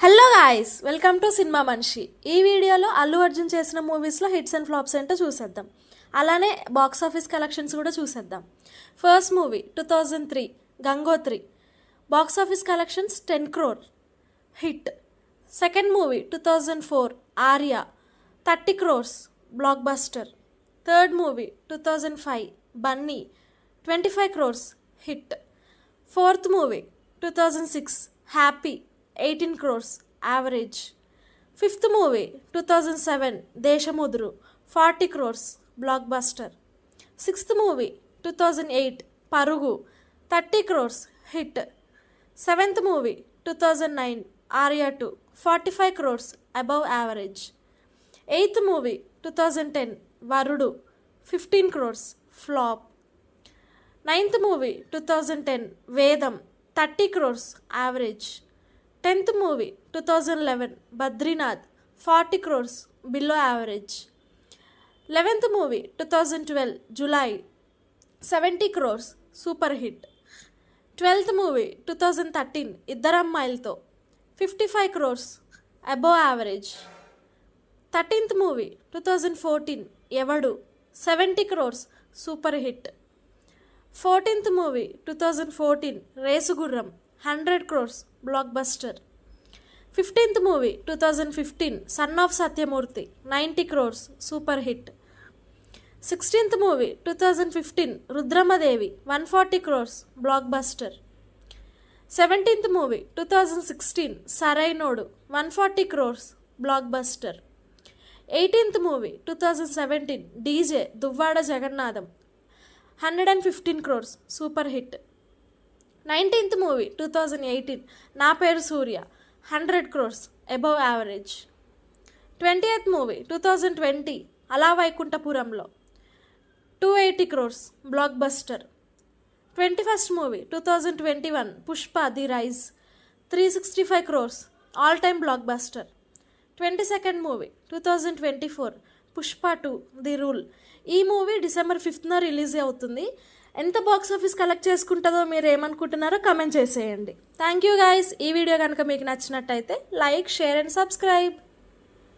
Hello guys, welcome to cinema మనిషి. ఈ వీడియోలో అల్లు అర్జున్ చేసిన మూవీస్లో హిట్స్ అండ్ ఫ్లాప్స్ ఏంటో చూసేద్దాం. అలానే బాక్స్ ఆఫీస్ కలెక్షన్స్ కూడా చూసేద్దాం. First movie 2003 Gangotri, box office collections 10 crore hit. Second movie 2004 Arya, 30 crores block buster. Third movie 2005 Bunny, 25 crores hit. Fourth movie 2006 happy, 18 crores average. Fifth movie 2007 Desamuduru, 40 crores block buster. Sixth movie 2008 పరుగు, 30 crores hit. Seventh movie 2009 Arya 2, 45 crores above average. Eighth movie 2010 వరుడు, 15 crores flop. Ninth movie 2010 Vedam, 30 crores average. Tenth movie 2011 Badrinath, 40 crores below average. 11th movie 2012 Julayi, 70 crores super hit. 12th movie 2013 Iddarammayilatho, 55 crores above average. 13th movie 2014 Yevadu, 70 crores super hit. 14th movie 2014 Race Gurram, 100 crores blockbuster. 15th movie 2015 son of Satyamurthy, 90 crores super hit. 16th movie 2015 Rudhramadevi, 140 crores blockbuster. 17th movie 2016 Sarrainodu, 140 crores block buster. 18th movie 2017 DJ Duvvada Jagannadham, 115 crores super hit. 19th movie 2018 Naa Peru Surya, 100 crores above average. 20th movie 2020 Ala Vaikunthapurramuloo, 280 crores blockbuster. 21st movie 2021 Pushpa the rise, 365 crores all time blockbuster. 22nd movie 2024 Pushpa 2 the rule. ఈ movie December 5th release అవుతుంది. ఎంత box office collect చేసుకుంటుందో మీరు ఏమనుకుంటున్నారో comment చేసేయండి. Thank you guys. ఈ video కనుక మీకు నచ్చినట్టయితే లైక్, షేర్ అండ్ సబ్స్క్రైబ్.